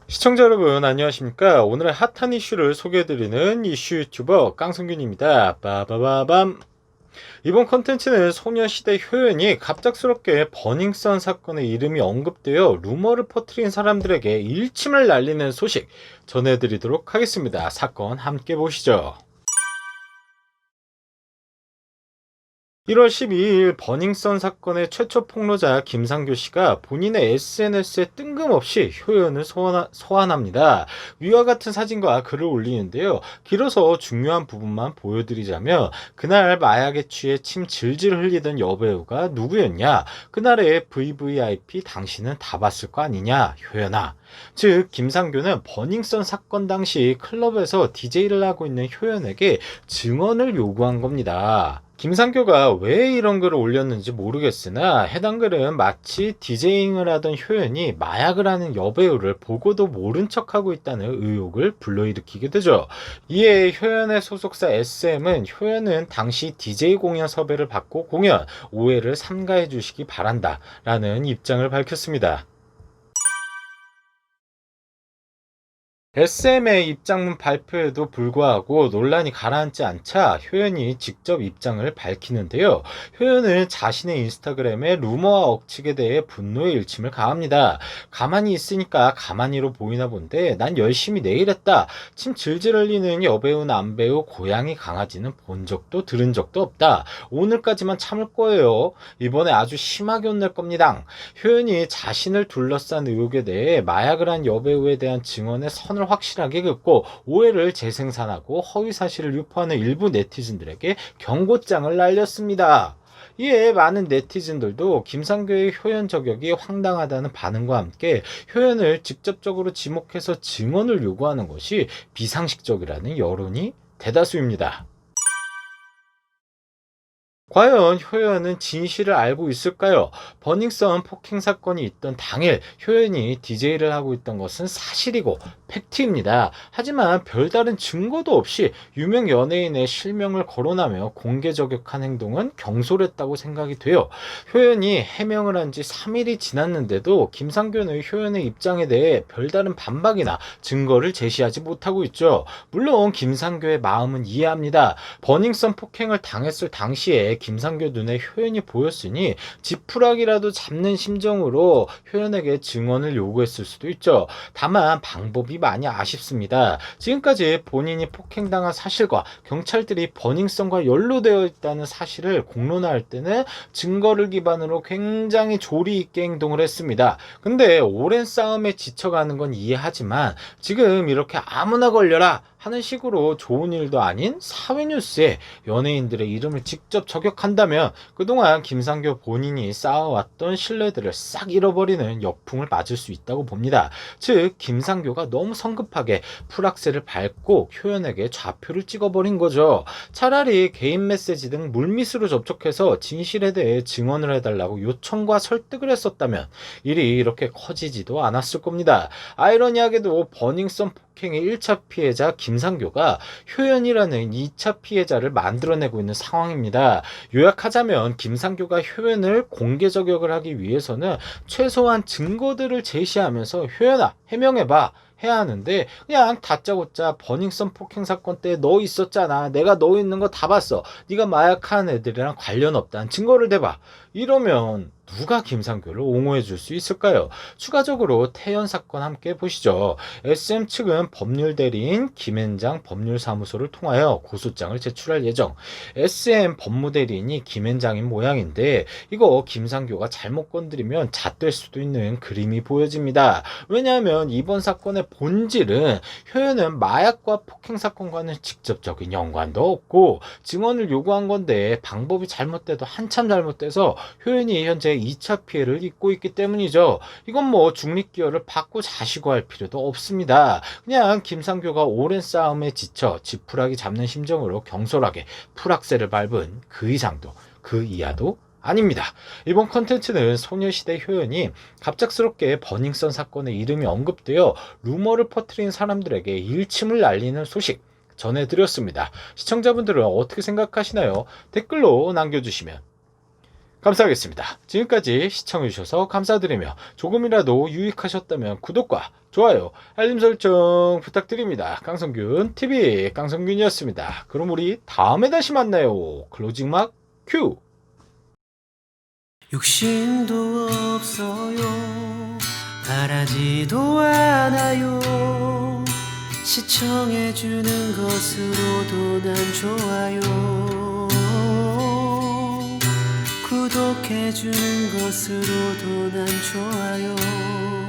시청자 여러분 안녕하십니까. 오늘의 핫한 이슈를 소개해드리는 이슈 유튜버 깡성균입니다. 빠바바밤. 이번 컨텐츠는 소녀시대 효연이 갑작스럽게 버닝썬 사건의 이름이 언급되어 루머를 퍼뜨린 사람들에게 일침을 날리는 소식 전해드리도록 하겠습니다. 사건 함께 보시죠. 1월 12일 버닝썬 사건의 최초 폭로자 김상교 씨가 본인의 SNS에 뜬금없이 효연을 소환합니다. 위와 같은 사진과 글을 올리는데요. 길어서 중요한 부분만 보여드리자면 그날 마약에 취해 침 질질 흘리던 여배우가 누구였냐? 그날의 VVIP 당신은 다 봤을 거 아니냐? 효연아. 즉 김상교는 버닝썬 사건 당시 클럽에서 DJ를 하고 있는 효연에게 증언을 요구한 겁니다. 김상교가 왜 이런 글을 올렸는지 모르겠으나 해당 글은 마치 디제잉을 하던 효연이 마약을 하는 여배우를 보고도 모른 척하고 있다는 의혹을 불러일으키게 되죠. 이에 효연의 소속사 SM은 효연은 당시 DJ 공연 섭외를 받고 공연 오해를 삼가해 주시기 바란다 라는 입장을 밝혔습니다. SM의 입장문 발표에도 불구하고 논란이 가라앉지 않자 효연이 직접 입장을 밝히는데요. 효연은 자신의 인스타그램에 루머와 억측에 대해 분노의 일침을 가합니다. 가만히 있으니까 가만히로 보이나 본데 난 열심히 내일했다. 침 질질 흘리는 여배우 남배우 고양이 강아지는 본 적도 들은 적도 없다. 오늘까지만 참을 거예요. 이번에 아주 심하게 혼낼 겁니다. 효연이 자신을 둘러싼 의혹에 대해 마약을 한 여배우에 대한 증언의 선을 확실하게 긋고 오해를 재생산하고 허위사실을 유포하는 일부 네티즌들에게 경고장을 날렸습니다. 이에 많은 네티즌들도 김상교의 효연 저격이 황당하다는 반응과 함께 효연을 직접적으로 지목해서 증언을 요구하는 것이 비상식적이라는 여론이 대다수입니다. 과연 효연은 진실을 알고 있을까요? 버닝썬 폭행 사건이 있던 당일 효연이 DJ를 하고 있던 것은 사실이고 팩트입니다. 하지만 별다른 증거도 없이 유명 연예인의 실명을 거론하며 공개 저격한 행동은 경솔했다고 생각이 돼요. 효연이 해명을 한 지 3일이 지났는데도 김상균의 효연의 입장에 대해 별다른 반박이나 증거를 제시하지 못하고 있죠. 물론 김상교의 마음은 이해합니다. 버닝썬 폭행을 당했을 당시에 김상교 눈에 효연이 보였으니 지푸라기라도 잡는 심정으로 효연에게 증언을 요구했을 수도 있죠. 다만 방법이 많이 아쉽습니다. 지금까지 본인이 폭행당한 사실과 경찰들이 버닝썬과 연루되어 있다는 사실을 공론화할 때는 증거를 기반으로 굉장히 조리 있게 행동을 했습니다. 근데 오랜 싸움에 지쳐가는 건 이해하지만 지금 이렇게 아무나 걸려라 하는 식으로 좋은 일도 아닌 사회뉴스에 연예인들의 이름을 직접 저격한다면 그동안 김상교 본인이 쌓아왔던 신뢰들을 싹 잃어버리는 역풍을 맞을 수 있다고 봅니다. 즉 김상교가 너무 성급하게 풀악셀을 밟고 효연에게 좌표를 찍어버린 거죠. 차라리 개인 메시지 등 물밑으로 접촉해서 진실에 대해 증언을 해달라고 요청과 설득을 했었다면 일이 이렇게 커지지도 않았을 겁니다. 아이러니하게도 버닝썬 폭행의 1차 피해자 김상교가 효연이라는 2차 피해자를 만들어내고 있는 상황입니다. 요약하자면 김상교가 효연을 공개 저격을 하기 위해서는 최소한 증거들을 제시하면서 효연아 해명해봐 해야 하는데 그냥 다짜고짜 버닝썬 폭행 사건 때 너 있었잖아. 내가 너 있는 거 다 봤어. 네가 마약한 애들이랑 관련 없다는 증거를 대봐. 이러면 누가 김상교를 옹호해 줄 수 있을까요? 추가적으로 태연 사건 함께 보시죠. SM 측은 법률 대리인 김앤장 법률사무소를 통하여 고소장을 제출할 예정. SM 법무대리인이 김앤장인 모양인데 이거 김상교가 잘못 건드리면 잣될 수도 있는 그림이 보여집니다. 왜냐하면 이번 사건의 본질은 효연은 마약과 폭행 사건과는 직접적인 연관도 없고 증언을 요구한 건데 방법이 잘못돼도 한참 잘못돼서 효연이 현재 2차 피해를 입고 있기 때문이죠. 이건 뭐 중립기여를 받고 자시고 할 필요도 없습니다. 그냥 김상교가 오랜 싸움에 지쳐 지푸라기 잡는 심정으로 경솔하게 풀악셀을 밟은 그 이상도 그 이하도 아닙니다. 이번 컨텐츠는 소녀시대 효연이 갑작스럽게 버닝썬 사건의 이름이 언급되어 루머를 퍼뜨린 사람들에게 일침을 날리는 소식 전해드렸습니다. 시청자분들은 어떻게 생각하시나요? 댓글로 남겨주시면 감사하겠습니다. 지금까지 시청해주셔서 감사드리며 조금이라도 유익하셨다면 구독과 좋아요, 알림 설정 부탁드립니다. 깡성균 TV 깡성균이었습니다. 그럼 우리 다음에 다시 만나요. 클로징막 큐. 욕심도 없어요. 바라지도 않아요. 시청해주는 것으로도 난 좋아요. 구독해주는 것으로도 난 좋아요.